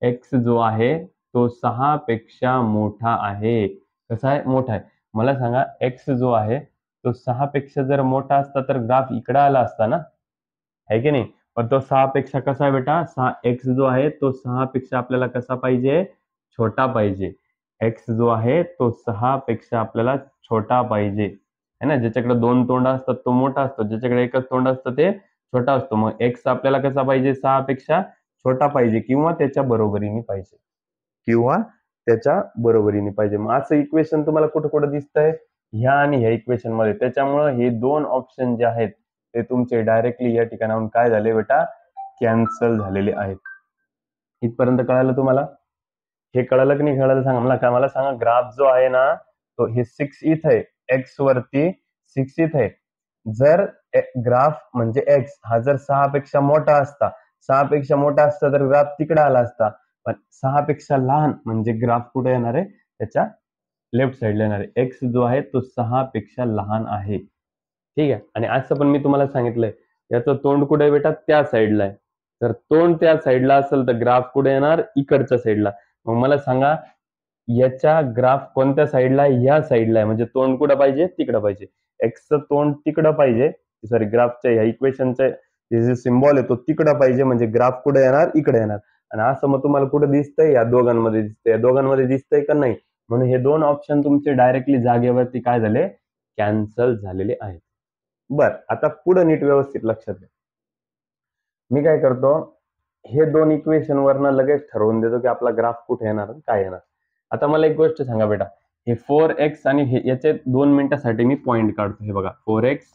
Speaker 1: x जो आहे तो 6 पेक्षा मोठा आहे. कसा आहे? मोठा आहे. मला सांगा, x जो आहे तो 6 पेक्षा जर मोठा असता तर ग्राफ इकडे आला असता ना, आहे की नाही? पण तो 6 पेक्षा कसा आहे बेटा? x जो आहे तो 6 पेक्षा आपल्याला कसा पाहिजे? छोटा पाहिजे. x जो आहे तो 6 पेक्षा आपल्याला छोटा पाहिजे, है ना? ज्याच्याकडे 2 तोंड असतात तो मोठा असतो, ज्याच्याकडे एकच तोंड असतं ते छोटा असतो. मग x आपल्याला कसा पाहिजे? 6 पेक्षा छोटा पाहिजे किंवा त्याच्या बरोबरीने पाहिजे, किंवा त्याच्या बरोबरीने पाहिजे. मग असं इक्वेशन तुम्हाला कुठं कुठं दिसतंय? ह्या आणि ह्या इक्वेशन मध्ये. त्याच्यामुळे हे दोन ऑप्शन जे आहेत ते तुमचे डायरेक्टली या ठिकाणाहून काय झाले बेटा? कॅन्सल झालेले आहेत. इथपर्यंत कळालं तुम्हाला? हे कळालं की नाही कळालं सांगा मला. काय मला सांगा, ग्राफ जो आहे ना तो हे 6 इथं आहे, x वरती 6 इथं आहे. जर ग्राफ म्हणजे x हा जर 6 पेक्षा मोठा असता, 6 पेक्षा मोठा असता तर ग्राफ तिकडे आला असता. पण 6 पेक्षा लहान म्हणजे ग्राफ कुठे येणार आहे? त्याच्या लेफ्ट साईडला येणार आहे. x जो आहे तो 6 पेक्षा लहान आहे. ठीक आहे. आणि असं पण मी तुम्हाला सांगितलंय, याचं तोंड कुठे आहे बेटा? त्या साईडला आहे. तर तोंड त्या साईडला असेल तर ग्राफ कुठे येणार? इकडच्या साईडला. मग मला सांगा, याच्या ग्राफ कोणत्या साईडला आहे? ह्या साईडला आहे, म्हणजे तोंड कुठं पाहिजे? तिकडं पाहिजे. एक्सचं तोंड तिकडं पाहिजे, सॉरी ग्राफच्या ह्या इक्वेशनचे जे सिम्बॉल आहे तो तिकडं पाहिजे, म्हणजे ग्राफ कुठे येणार? इकडे येणार. आणि असं मग तुम्हाला कुठं दिसतंय? या दोघांमध्ये दिसतंय. या दोघांमध्ये दिसतंय का नाही? म्हणून हे दोन ऑप्शन तुमचे डायरेक्टली जागेवरती काय झाले? कॅन्सल झालेले आहेत. बर, आता पुढे नीट व्यवस्थित लक्षात घ्या. मी काय करतो, हे दोन इक्वेशन वरनं लगेच ठरवून देतो की आपला ग्राफ कुठे येणार काय येणार. आता मला एक गोष्ट सांगा बेटा, हे 4x आणि हे याचे 2 मिनिटासाठी मी पॉइंट काढतो. हे बघा, 4x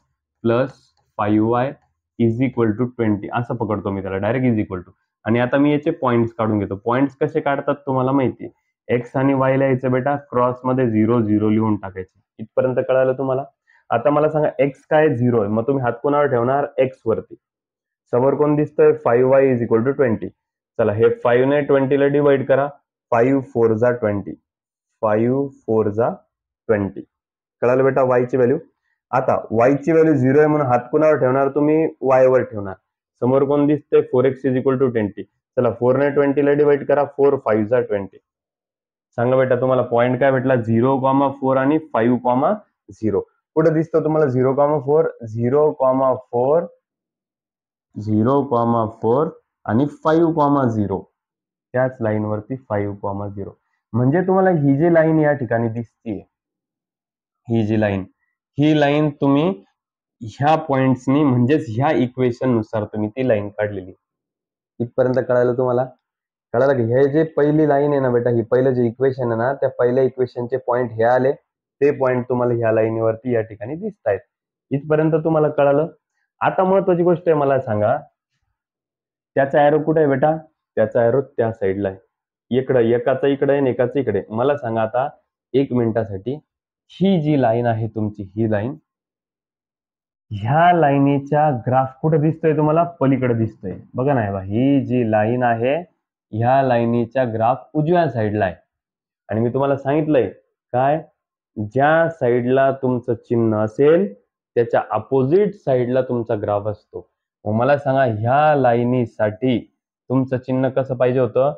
Speaker 1: plus 5y is equal to 20 असं पकडतो मी त्याला, डायरेक्ट इज इक्वल टू. आणि आता मी याचे पॉइंट्स काढून घेतो. पॉइंट्स कसे काढतात तुम्हाला माहिती? एक्स आणि वाय लिहायचं बेटा, क्रॉस मध्ये 0 0 लिहून टाकायचे. इथपर्यंत कळालं तुम्हाला? आता मला सांगा, एक्स काय 0 आहे, मग तुम्ही हात कोणावर ठेवणार? एक्स वरती. समोर कोण दिसतंय? 5y is equal to 20. चला, हे 5 ने 20 ला डिवाइड करा. 5 4 जा 20, 5 4 जा 20. कळालं बेटा y ची व्हॅल्यू? आता y ची व्हॅल्यू 0 आहे म्हणून हात कोणावर ठेवणार तुम्ही? y वर ठेवणार. समोर कोण दिसतंय? 4x is equal to 20. चला, 4 ने 20 ला डिवाइड करा. 4 5 जा 20. सांगा बेटा तुम्हाला पॉइंट काय भेटला? 0,4 आणि 5,0. कुठे दिसतं तुम्हाला 0,4? 0,4 0,4 आणि 5,0. त्याच लाईनवरती 5,0. म्हणजे तुम्हाला ही जी लाईन या ठिकाणी दिसतीये, ही लाईन तुम्ही ह्या पॉइंट्सनी म्हणजेच ह्या इक्वेशन नुसार तुम्ही ती लाईन काढलेली. इथपर्यंत कळालं तुम्हाला? कळालं की हे जे पहिली लाईन आहे ना बेटा, ही पहिलं जे इक्वेशन आहे ना, त्या पहिल्या इक्वेशनचे पॉइंट हे आले, ते पॉइंट तुम्हाला ह्या लाईनीवरती या ठिकाणी दिसत आहेत. इथपर्यंत तुम्हाला कळालं? आता महत्वाची गोष्ट आहे, मला सांगा त्याचा एरो कुठे आहे बेटा? त्याचा एरो त्या साईडला आहे. इकडं एकाचा इकडे आहे आणि एकाचा इकडे. मला सांगा आता 1 मिनिटासाठी, ही जी लाईन आहे तुमची, ही लाईन, ह्या लाईनीचा ग्राफ कुठे दिसतोय तुम्हाला? पलीकडे दिसतोय. बघा ना, ही जी लाईन आहे, ह्या लाईनीचा ग्राफ उजव्या साईडला आहे. आणि मी तुम्हाला सांगितलंय काय, ज्या साईडला तुमचं चिन्ह असेल त्याच्या अपोजिट साईडला तुमचा ग्राफ असतो. मग मला सांगा, ह्या लाईनीसाठी तुमचं चिन्ह कसं पाहिजे होतं?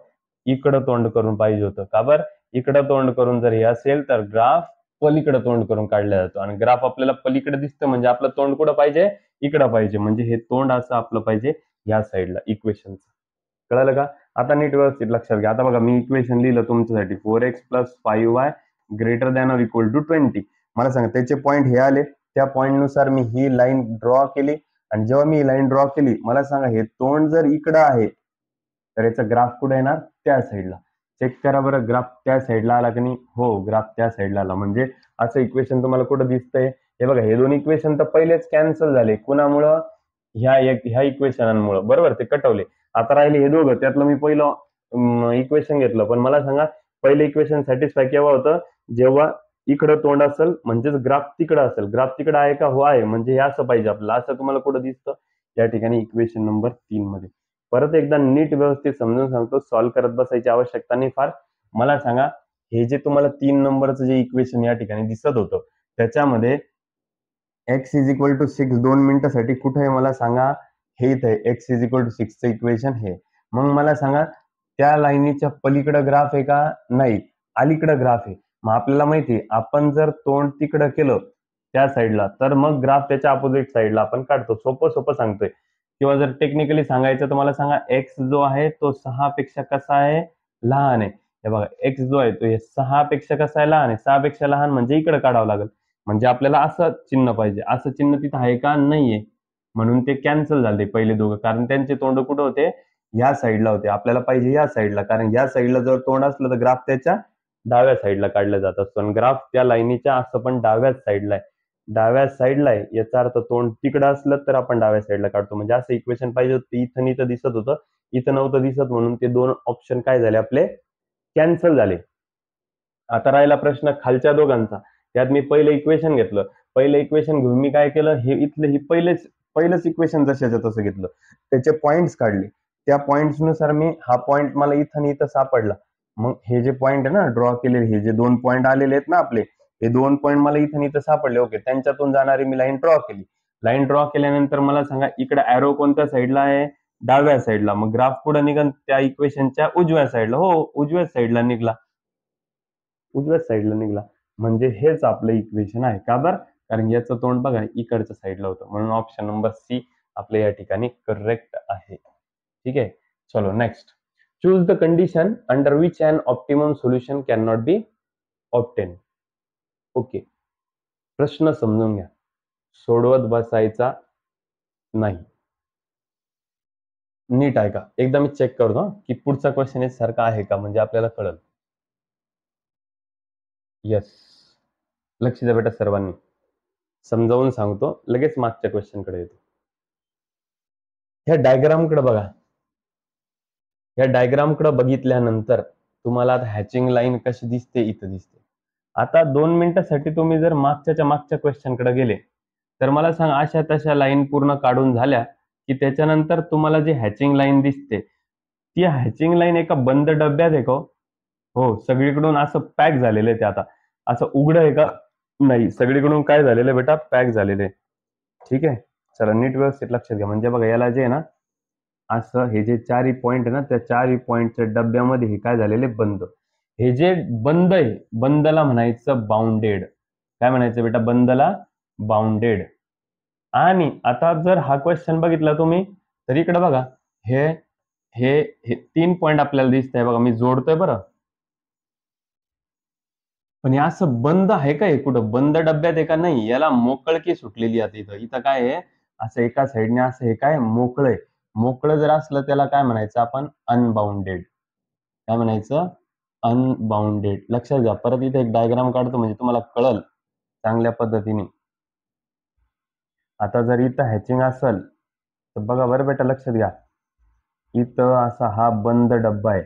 Speaker 1: इकडं तोंड करून पाहिजे होतं. का बरं? इकडं तोंड करून जर हे असेल तर ग्राफ पलीकडे तोंड करून काढला जातो, आणि ग्राफ आपल्याला पलीकडे दिसतं म्हणजे आपलं तोंड कुठं पाहिजे? इकडं पाहिजे. म्हणजे हे तोंड असं आपलं पाहिजे या साईडला इक्वेशनचं. कळालं का? आता नीट व्यवस्थित लक्षात घ्या. आता बघा, मी इक्वेशन लिहिलं तुमच्यासाठी, 4x + 5y greater than or equal to 20. मला सांगा त्याचे पॉइंट हे आले, त्या पॉइंट नुसार मी ही लाईन ड्रॉ केली, आणि जेव्हा मी ही लाईन ड्रॉ केली, मला सांगा हे तोंड जर इकडं आहे तर याचा ग्राफ कुठे येणार? त्या साईडला. चेक करा बरं, ग्राफ त्या साईडला आला की नाही? हो, ग्राफ त्या साईडला आला. म्हणजे असं इक्वेशन तुम्हाला कुठं दिसतंय? हे बघा, हे दोन इक्वेशन तर पहिलेच कॅन्सल झाले. कुणामुळं? ह्या इक्वेशनांमुळे, बरोबर, ते कटवले. आता राहिले हे दोघं. त्यातलं मी पहिलं इक्वेशन घेतलं, पण मला सांगा पहिलं इक्वेशन सॅटिस्फाय केव्हा होतं? जेव्हा इकडं तोंड असेल म्हणजेच ग्राफ तिकडं असेल. ग्राफ तिकडं आहे का? हो आहे. म्हणजे हे असं पाहिजे आपल्याला. असं तुम्हाला कुठं दिसतं? या ठिकाणी इक्वेशन नंबर 3 मध्ये. परत एकदा नीट व्यवस्थित समजून सांगतो, सॉल्व्ह करत बसायची आवश्यकता नाही फार. मला सांगा, हे जे तुम्हाला 3 नंबरचं जे इक्वेशन या ठिकाणी दिसत होतं, त्याच्यामध्ये x इज इक्वल टू 6 2 मिनिटासाठी कुठे आहे मला सांगा? हे इथे आहे, x इज इक्वल टू 6चं इक्वेशन हे. मग मला सांगा, त्या लाईनीच्या पलीकडं ग्राफ आहे का? नाही, अलीकडं ग्राफ आहे. मग आपल्याला माहिती आहे, आपण जर तोंड तिकडं केलं त्या साईडला, तर मग ग्राफ त्याच्या अपोजिट साईडला आपण काढतो. सोपं सोपं सांगतोय. किंवा जर टेक्निकली सांगायचं तर मला सांगा, x जो आहे तो 6 पेक्षा कसा आहे? लहान आहे. हे बघा, x जो आहे तो 6 पेक्षा कसा आहे? लहान आहे. 6 पेक्षा लहान म्हणजे इकडे काढावं लागेल. म्हणजे आपल्याला असं चिन्ह पाहिजे. असं चिन्ह तिथं आहे का? नाहीये. म्हणून ते कॅन्सल झाले पहिले दोघं, कारण त्यांचे तोंड कुठं होते? या साईडला होते. आपल्याला पाहिजे या साईडला, कारण या साईडला जर तोंड असलं तर ग्राफ त्याच्या डाव्या साईडला काढला जात असतो, आणि ग्राफ त्या लाईनीच्या असं पण डाव्याच साईडला आहे. डाव्या साईडला आहे याचा अर्थ तोंड तिकडं असलं तर आपण डाव्या साईडला काढतो. म्हणजे असं इक्वेशन पाहिजे होतं. इथं इथं दिसत होतं, इथं नव्हतं दिसत, म्हणून ते दोन ऑप्शन काय झाले आपले? कॅन्सल झाले. आता राहिला प्रश्न खालच्या दोघांचा. त्यात मी पहिलं इक्वेशन घेतलं. पहिलं इक्वेशन घेऊन मी काय केलं? हे इथलं ही पहिलंच इक्वेशन जशाच्या तसं घेतलं. त्याचे पॉइंट्स काढले. त्या पॉइंट्स नुसार मी हा पॉइंट मला इथं आणि इथं सापडला. मग हे जे पॉइंट आहे ना ड्रॉ केलेले, हे जे 2 पॉइंट आलेले आहेत ना आपले, हे 2 पॉइंट मला इथं आणि इथं सापडले. ओके, त्यांच्यातून जाणारी मी लाईन ड्रॉ केली. लाईन ड्रॉ केल्यानंतर मला सांगा, इकडे एरो कोणत्या साईडला आहे? डाव्या साईडला. मग ग्राफ पुढे निघन त्या इक्वेशनच्या उजव्या साईडला. हो, उजव्या साईडला निघला. उजव्या साईडला निघाला. म्हणजे हेच आपलं इक्वेशन आहे. का बरं? कारण याचं तोंड बघा इकडच्या साईडला होतं. म्हणून ऑप्शन नंबर सी आपल्या या ठिकाणी करेक्ट आहे. ठीक आहे. चलो next. Choose the condition under which an optimum solution can not be obtain. Okay, प्रश्न समजून घ्या, सोडवत बसायचा नाही. नीट आहे का? एकदा मी चेक करतो की पुढचा क्वेश्चन सारखा आहे का, म्हणजे आपल्याला कळेल. येस, लक्ष द्या बेटा सर्वांनी. समजावून सांगतो, लगेच मागच्या क्वेश्चन कडे येतो. ह्या डायग्राम कडे बघा. या डायग्राम कडे बघितल्यानंतर तुम्हाला आता हॅचिंग लाईन कशी दिसते? इथं दिसते. आता 2 मिनिटासाठी तुम्ही जर मागच्या क्वेश्चन कडे गेले, तर मला सांग, अशा तशा लाईन पूर्ण काढून झाल्या की त्याच्यानंतर तुम्हाला जी हॅचिंग लाईन दिसते, ती हॅचिंग लाईन एका बंद डब्यात आहे का? हो, सगळीकडून असं पॅक झालेलं आहे ते. आता असं उघडं आहे का? नाही, सगळीकडून काय झालेलं आहे बेटा? पॅक झालेलं आहे. ठीक आहे. चला नीट व्यवस्थित लक्षात घ्या. म्हणजे बघा, याला जे आहे ना, असं हे जे चारही पॉइंट आहे ना, त्या चारही पॉइंटच्या डब्यामध्ये हे काय झालेले? बंद. हे जे बंद आहे, बंदला म्हणायचं बाउंडेड. काय म्हणायचं बेटा? बंदला बाउंडेड. आणि आता जर हा क्वेश्चन बघितला तुम्ही, तर इकडे बघा, हे हे 3 पॉइंट आपल्याला दिसत आहे बघा, मी जोडतोय बरं. पण हे असं बंद आहे का? हे कुठं बंद डब्यात आहे का? नाही, याला मोकळकी सुटलेली आहे इथं. इथं काय आहे, असं एका साईडने असं हे काय मोकळं आहे. मोकळं जर असलं त्याला काय म्हणायचं आपण? अनबाउंडेड. काय म्हणायचं? अनबाउंडेड. लक्षात घ्या. परत इथे एक डायग्राम काढतो म्हणजे तुम्हाला कळल चांगल्या पद्धतीने. आता जर इथं हॅचिंग असेल तर बघा बरं बेटा, लक्षात घ्या. इथं असा हा बंद डब्बा आहे,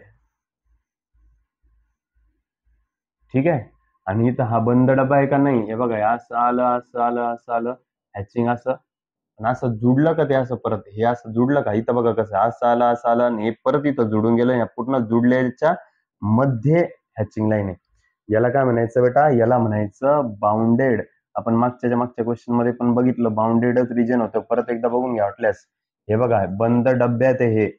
Speaker 1: ठीक आहे. आणि इथं हा बंद डब्बा आहे का? नाही. हे बघा, असं आलं, असं आलं, असं आलं, हॅचिंग असं. आणि असं जुडलं का ते? असं परत हे असं जुडलं का? इथं बघा कसं असं आलं, असं आलं, आणि हे परत इथं जुडून गेलं. या पूर्ण जुडल्याच्या मध्ये हॅचिंग लाईन आहे. याला काय म्हणायचं बेटा? याला म्हणायचं बाउंडेड. आपण मागच्या क्वेश्चन मध्ये पण बघितलं, बाउंडेडच रिजन होतं. परत एकदा बघून घ्या वाटल्यास. हे बघा, बंद डब्यात आहे, हे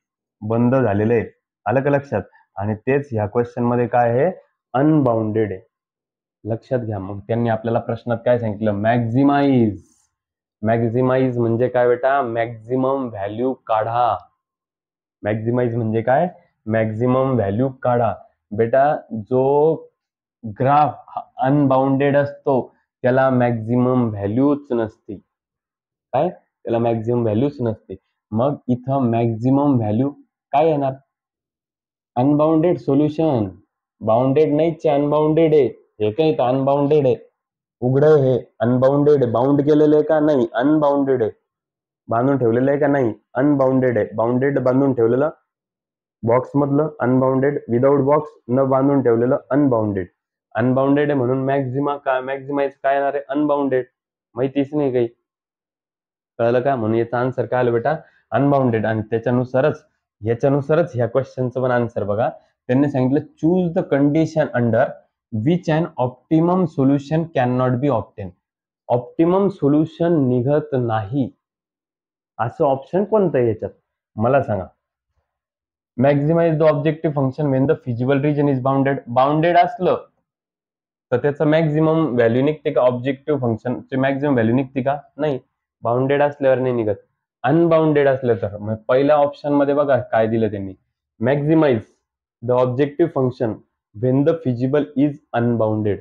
Speaker 1: बंद झालेलं आहे. आलं का लक्षात? आणि तेच ह्या क्वेश्चन मध्ये काय आहे? अनबाउंडेड आहे. लक्षात घ्या. मग त्यांनी आपल्याला प्रश्नात काय सांगितलं? मॅक्झिमाइज. मॅक्झिमाइज म्हणजे काय बेटा? मॅक्झिमम व्हॅल्यू काढा. मॅक्झिमाइज म्हणजे काय? मॅक्झिमम व्हॅल्यू काढा. बेटा, जो ग्राफ अनबाउंडेड असतो त्याला मॅक्झिमम व्हॅल्यूच नसते. काय? त्याला मॅक्झिमम व्हॅल्यूच नसते. मग इथं मॅक्झिमम व्हॅल्यू काय येणार? Unbounded solution. बाउंडेड नाहीच, अनबाउंडेड आहे. हे काही तर अनबाउंडेड आहे. उघडं हे अनबाउंडेड आहे. बाउंड केलेलं आहे का? नाही, अनबाउंडेड आहे. बांधून ठेवलेलं आहे का? नाही, अनबाउंडेड आहे. बाउंडेड बांधून ठेवलेलं बॉक्स मधलं अनबाउंडेड, विदाउट बॉक्स न बांधून ठेवलेलं अनबाउंडेड. अनबाउंडेड आहे म्हणून मॅक्झिमा काय? मॅक्झिमाइज काय येणार आहे? अनबाउंडेड. माहितीच नाही काही. कळलं का? म्हणून याचा आन्सर काय आलं बेटा? अनबाउंडेड. आणि याच्यानुसारच ह्या क्वेश्चनचं पण आन्सर बघा. त्यांनी सांगितलं, choose the condition under which an optimum solution can not be obtain. Optimum solution निघत नाही असं ऑप्शन कोणतं आहे याच्यात? मला सांगा. Maximise the objective function when the feasible region is bounded. Bounded असलं तर त्याचं मॅक्झिमम व्हॅल्यू निघते का? ऑब्जेक्टिव्ह फंक्शनचे मॅक्झिमम व्हॅल्यू निघते का? नाही, बाउंडेड असल्यावर नाही निघत. अनबाउंडेड असलं तर. मग पहिल्या ऑप्शन मध्ये बघा काय दिलं त्यांनी? Maximise the objective function when the feasible is unbounded.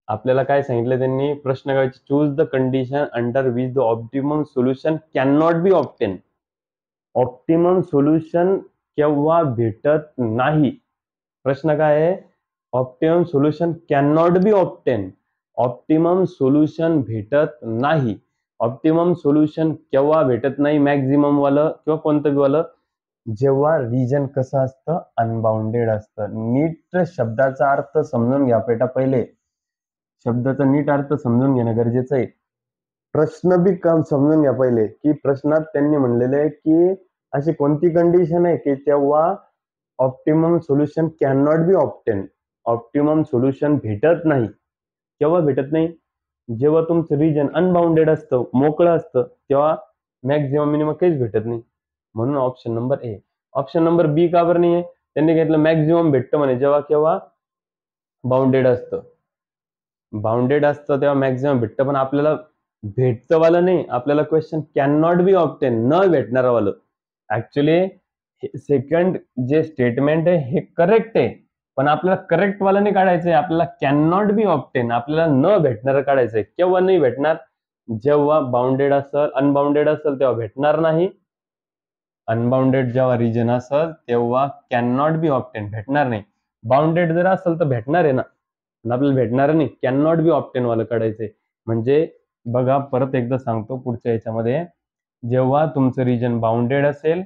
Speaker 1: आपल्याला काय सांगितलं त्यांनी? प्रश्न काय? Choose the condition under which the optimum solution can not be obtain. Optimum solution केव्हा भेटत नाही? प्रश्न काय आहे? Optimum solution can not be obtain. Optimum solution भेटत नाही. ऑप्टिमम सोल्युशन केव्हा भेटत नाही? मॅक्झिमम वालं किंवा कोणतं वालं? जेव्हा रिजन कसं असतं? अनबाउंडेड असतं. नीट शब्दाचा अर्थ समजून घ्या बेटा. पहिले शब्दाचा नीट अर्थ समजून घेणं गरजेचं आहे. प्रश्न बी समजून घ्या पहिले, की प्रश्नात त्यांनी म्हणलेले आहे की अशी कोणती कंडिशन आहे की तेव्हा optimum solution can not be obtain. Optimum solution भेटत नाही. केव्हा भेटत नाही? जेव्हा तुमचं रिजन अनबाउंडेड असतं, मोकळं असतं, तेव्हा मॅक्झिमम मिनिमम काहीच भेटत नाही. म्हणून option number A. Option number B का बरं नाही आहे? त्यांनी घेतलं मॅक्झिमम भेटतं म्हणे जेव्हा केव्हा बाउंडेड असतं. बाउंडेड असतं तेव्हा मॅक्झिमम भेटतं, पण आपल्याला भेटतं वालं नाही. आपल्याला question can not be obtain, न भेटणारं वालं. ऍक्च्युली सेकंड जे स्टेटमेंट आहे हे करेक्ट आहे, पण आपल्याला करेक्ट वाला नाही काढायचंय. आपल्याला कॅन नॉट बी ऑप्टेन, आपल्याला न भेटणारं काढायचंय. केव्हा नाही भेटणार? जेव्हा बाउंडेड असेल. अनबाउंडेड असेल तेव्हा भेटणार नाही. अनबाउंडेड जेव्हा रिजन असेल तेव्हा कॅन नॉट बी ऑप्टेन, भेटणार नाही. बाउंडेड जर असेल तर भेटणार आहे ना, आपल्याला भेटणार नाही. कॅन नॉट बी ऑप्टेन वाला काढायचंय. म्हणजे बघा, परत एकदा सांगतो पुढच्या याच्यामध्ये, जेव्हा तुमचं रिजन बाउंडेड असेल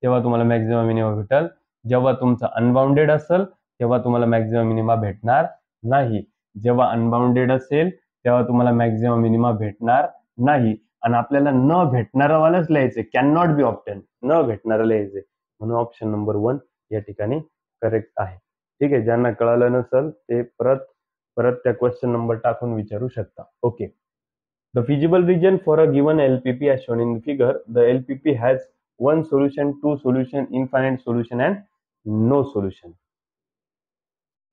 Speaker 1: तेव्हा तुम्हाला मॅक्झिमम मिनिमम भेटेल. जेव्हा तुमचं अनबाउंडेड असेल तेव्हा तुम्हाला मॅक्झिमम मिनिमा भेटणार नाही. जेव्हा अनबाउंडेड असेल तेव्हा तुम्हाला मॅक्झिमम मिनिमा भेटणार नाही. आणि आपल्याला न भेटणारं वालाच लिहायचंय. कॅन नॉट बी ऑप्टेन, न भेटणारं लिहायचंय. म्हणून ऑप्शन नंबर 1 या ठिकाणी करेक्ट आहे. ठीक आहे. ज्यांना कळालं नसेल ते परत त्या क्वेश्चन नंबर टाकून विचारू शकता. Okay. The feasible region for a given LPP as shown in the figure. The LPP has one solution, two solution, infinite solution and no solution.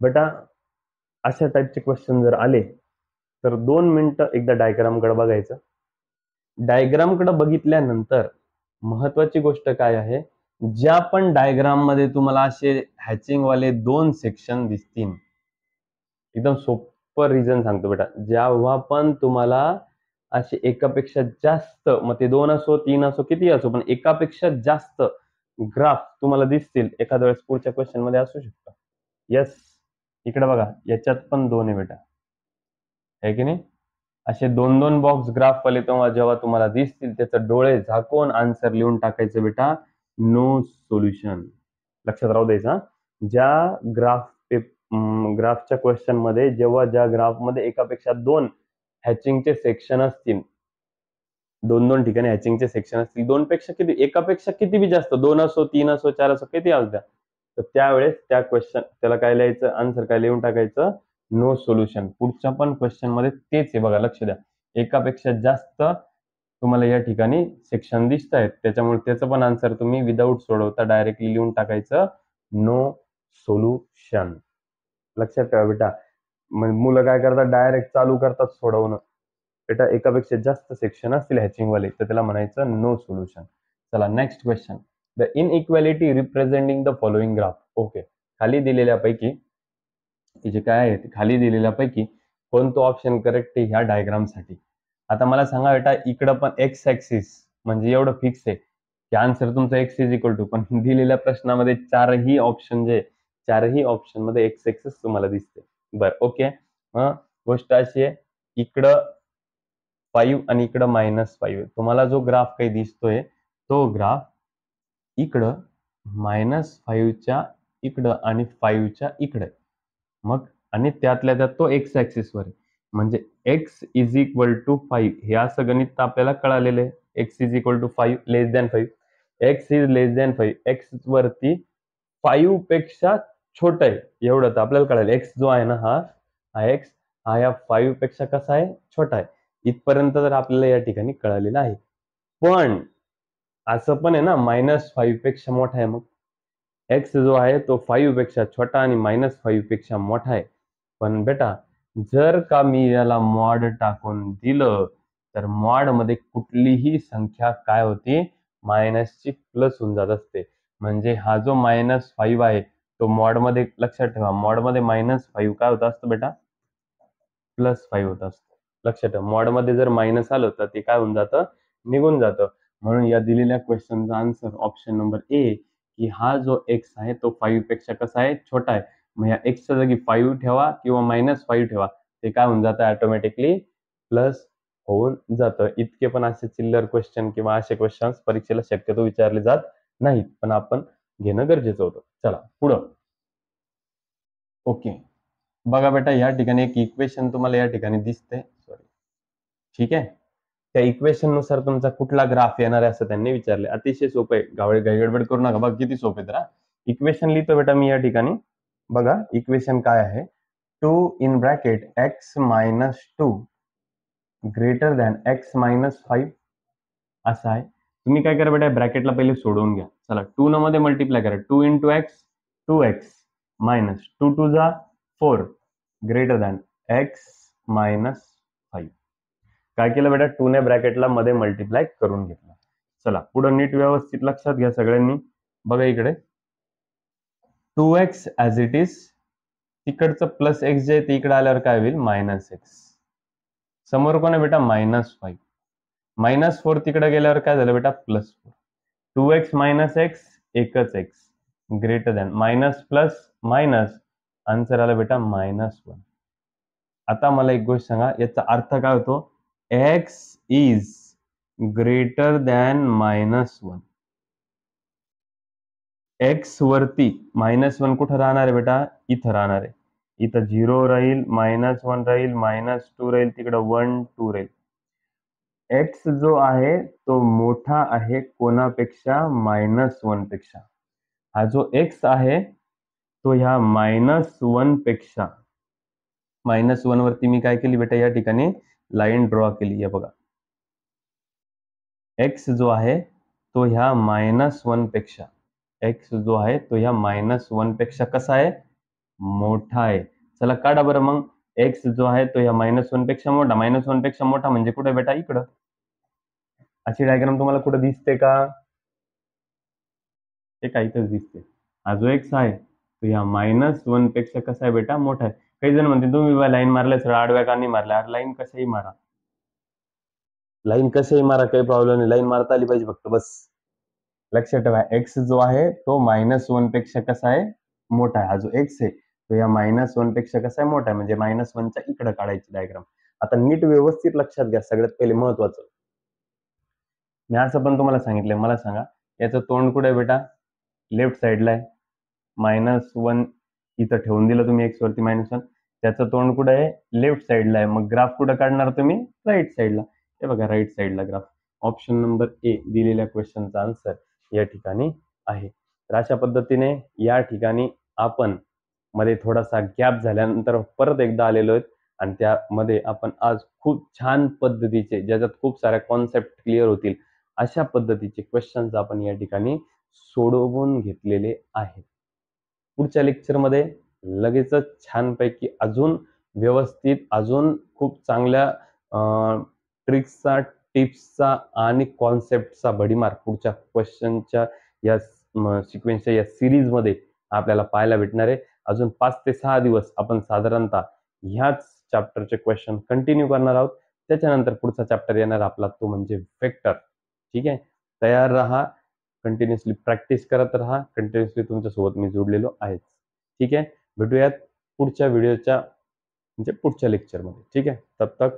Speaker 1: बेटा, अशा टाइपचे क्वेश्चन जर आले तर 2 मिनिटं एकदा डायग्राम कडे बघायचं. डायग्राम कडे बघितल्यानंतर महत्वाची गोष्ट काय आहे? ज्या पण डायग्राम मध्ये तुम्हाला असे हॅचिंग वाले 2 सेक्शन दिसतील, एकदम सोपं रिझन सांगतो बेटा, जेव्हा पण तुम्हाला असे एकापेक्षा जास्त, मग ते 2 असो 3 असो किती असो, पण एकापेक्षा जास्त ग्राफ तुम्हाला दिसतील, एखाद्या वेळेस पुढच्या क्वेश्चन मध्ये असू शकतं. यस, इकडे बघा, याच्यात पण 2 आहे बेटा, आहे की नाही? असे 2-2 बॉक्स ग्राफ वाले जेव्हा तुम्हाला दिसतील, त्याचं डोळे झाकून आन्सर लिहून टाकायचं बेटा, नो सोल्युशन. लक्षात राहू द्यायचं हा. ज्या ग्राफच्या क्वेश्चन मध्ये जेव्हा ज्या ग्राफ मध्ये एकापेक्षा 2 हॅचिंगचे सेक्शन असतील, 2-2 ठिकाणी हॅचिंगचे सेक्शन असतील, 2 पेक्षा किती, एकापेक्षा किती बी जास्त, 2 असो 3 असो 4 असो किती असू द्या, तर त्यावेळेस त्या क्वेश्चन त्याला काय लिहायचं, आन्सर काय लिहून टाकायचं, नो सोल्युशन. पुढच्या पण क्वेश्चन मध्ये तेच आहे बघा, लक्ष द्या. एकापेक्षा जास्त तुम्हाला या ठिकाणी सेक्शन दिसत आहेत, त्याच्यामुळे त्याचं पण आन्सर तुम्ही विदाऊट सोडवता डायरेक्टली लिहून टाकायचं, नो सोल्युशन. लक्षात ठेवा बेटा. मुलं काय करतात, डायरेक्ट चालू करतात सोडवणं. बेटा एकापेक्षा जास्त सेक्शन असतील हॅचिंग वाले तर त्याला म्हणायचं नो सोल्युशन. चला next question. The inequality representing the following graph. Okay, खाली दिलेल्यापैकी जे काय आहे खाली दिलेल्यापैकी कोणतं ऑप्शन करेक्ट आहे ह्या डायग्राम साठी. आता मला सांगा बेटा, इकडं पण एक्स ऍक्सिस म्हणजे एवढं फिक्स आहे की आन्सर तुमचा एक्स इज इक्वल टू, पण दिलेल्या प्रश्नामध्ये चारही ऑप्शन चारही ऑप्शन मध्ये एक्स ऍक्सिस तुम्हाला दिसते. बरं ओके, मग गोष्ट अशी आहे, इकडं 5 आणि इकडं -5 आहे. तुम्हाला जो ग्राफ काही दिसतोय तो ग्राफ इकडं -5च्या इकडं आणि 5च्या इकडे, मग आणि त्यातल्या त्यात तो एक्स ऍक्सिस वर आहे, म्हणजे एक्स इज इक्वल टू 5 हे असं गणित आपल्याला कळालेलं आहे. X is equal to 5 less than 5, x is less than 5, x वरती 5 पेक्षा छोटा आहे एवढं तर आपल्याला कळालं. एक्स जो आहे ना, हा एक्स हा या 5 पेक्षा कसा आहे, छोटा आहे. इथपर्यंत तर आपल्याला या ठिकाणी कळालेलं आहे. पण असं पण आहे ना, -5 पेक्षा मोठा आहे, मग एक्स जो आहे तो 5 पेक्षा छोटा आणि -5 पेक्षा मोठा आहे. पण बेटा जर का मी याला मॉड टाकून दिलं तर मॉड मध्ये कुठलीही संख्या काय होती, मायनसची प्लस होऊन जात असते. म्हणजे हा जो -5 आहे तो मॉड मध्ये, लक्षात ठेवा, मॉड मध्ये -5 काय होत असतं बेटा, +5 होत असतं. लक्षात ठेवा, मॉड मध्ये जर मायनस आलं तर ते काय होऊन जातं, निघून जातं. म्हणून या दिलेल्या क्वेश्चनचा आन्सर ऑप्शन नंबर ए, की हा जो एक्स आहे तो 5 पेक्षा कसा आहे, छोटा आहे. मग या एक्सच्या जागी 5 ठेवा किंवा -5 ठेवा, ते काय होऊन जातं, ऑटोमॅटिकली प्लस होऊन जातं. इतके पण असे चिल्लर क्वेश्चन किंवा असे क्वेश्चन्स परीक्षेला शक्यतो विचारले जात नाहीत, पण आपण घेणं गरजेचं होतं. चला पुढं. ओके, बघा बेटा, या ठिकाणी एक इक्वेशन तुम्हाला या ठिकाणी दिसते, सॉरी, ठीक आहे. त्या इक्वेशन नुसार तुमचा कुठला ग्राफ येणार आहे असं त्यांनी विचारले. अतिशय सोपं आहे, गडबड करू नका. बघा किती सोपे तर. इक्वेशन लिहितो बेटा मी या ठिकाणी. बघा इक्वेशन काय आहे, 2 in bracket x-2 greater than x-5 असं आहे. तुम्ही काय करा बेटा, ब्रॅकेटला पहिले सोडवून घ्या. चला 2 न मध्ये मल्टिप्लाय करा, 2 into x 2x minus 2 to जा 4 ग्रेटर दॅन x-5. काय केलं बेटा, 2 ने ब्रॅकेटला मध्ये मल्टिप्लाय करून घेतलं. चला पुढे नीट व्यवस्थित लक्षात घ्या सगळ्यांनी. बघा इकडे 2x ऍज इट इज, तिकडचं प्लस एक्स जे आहे ते इकडे आल्यावर काय होईल, -x. समोर कोण आहे बेटा, -5. -4 तिकडे गेल्यावर काय झालं बेटा, +4. 2x - x एकच x greater than minus plus minus, answer आला बेटा -1. आता मला एक गोष्ट सांगा, याचा अर्थ काय होतो, x is greater than -1. X वरती -1 कुठं राहणार आहे बेटा, इथं राहणार आहे. इथं 0 राहील, -1 राहील, -2 राहील, तिकडं 1 2 राहील. एक्स जो आहे तो मोठा आहे कोणापेक्षा, -1 पेक्षा. हा जो एक्स आहे तो ह्या -1 पेक्षा, -1 वरती मी काय केली बेटा, या ठिकाणी लाईन ड्रॉ केली आहे बघा. एक्स जो आहे तो ह्या -1 पेक्षा, एक्स जो आहे तो ह्या -1 पेक्षा कसा आहे, मोठा आहे. चला काढा बरं मग, एक्स जो आहे तो ह्या -1 पेक्षा मोठा, -1 पेक्षा मोठा म्हणजे कुठे बेटा, इकडं. अशी डायग्राम तुम्हाला कुठे दिसते का, हे का इथंच दिसते. हा जो एक्स आहे तो ह्या -1 पेक्षा कसा आहे बेटा मोठा आहे. काही जण म्हणते तुम्ही लाईन मारल्या सरळ आडव्या का नाही मारल्या? अरे लाईन कशाही मारा, लाईन कशाही मारा, काही प्रॉब्लेम नाही. लाईन मारता आली पाहिजे फक्त बस. लक्षात ठेवा एक्स जो आहे तो -1 पेक्षा कसा आहे मोठा आहे. हा जो एक्स आहे तो या -1 पेक्षा कसा आहे मोठा आहे, म्हणजे -1च्या इकडे काढायची डायग्राम. आता नीट व्यवस्थित लक्षात घ्या, सगळ्यात पहिले महत्वाचं. मी असं पण तुम्हाला सांगितलंय, मला सांगा याचं तोंड कुठे आहे बेटा? लेफ्ट साईडला आहे. -1 इथं ठेवून दिलं तुम्ही एक्स वरती -1, त्याचं तोंड कुठे आहे? लेफ्ट साईडला आहे. मग ग्राफ कुठं काढणार तुम्ही? राईट साईडला. हे बघा राईट साईडला ग्राफ. ऑप्शन नंबर ए दिलेल्या क्वेश्चनचा आन्सर या ठिकाणी आहे. तर अशा पद्धतीने या ठिकाणी आपण मध्ये थोडासा गॅप झाल्यानंतर परत एकदा आलेलो आहेत आणि त्यामध्ये आपण आज खूप छान पद्धतीचे, ज्याच्यात खूप साऱ्या कॉन्सेप्ट क्लिअर होतील अशा पद्धतीचे क्वेश्चन्स आपण या ठिकाणी सोडवून घेतलेले आहेत. पुढच्या लेक्चरमध्ये लगेचच छानपैकी अजून व्यवस्थित, अजून खूप चांगल्या ट्रिक्सचा, टिप्सचा आणि कॉन्सेप्टचा भडीमार पुढच्या क्वेश्चनच्या या सिक्वेन्सच्या या सिरीजमध्ये आपल्याला पाहायला भेटणार आहे. अजून 5 ते 6 दिवस आपण साधारणतः ह्याच चॅप्टरचे क्वेश्चन कंटिन्यू करणार आहोत. त्याच्यानंतर पुढचा चॅप्टर येणार आपला तो म्हणजे वेक्टर. ठीक आहे, तयार राहा, कंटिन्युअसली प्रॅक्टिस करत राहा. कंटिन्युअसली तुमच्यासोबत मी जोडलेलो आहेच. ठीक आहे, भेटूयात पुढच्या व्हिडिओच्या म्हणजे पुढच्या लेक्चरमध्ये. ठीक आहे, तब तक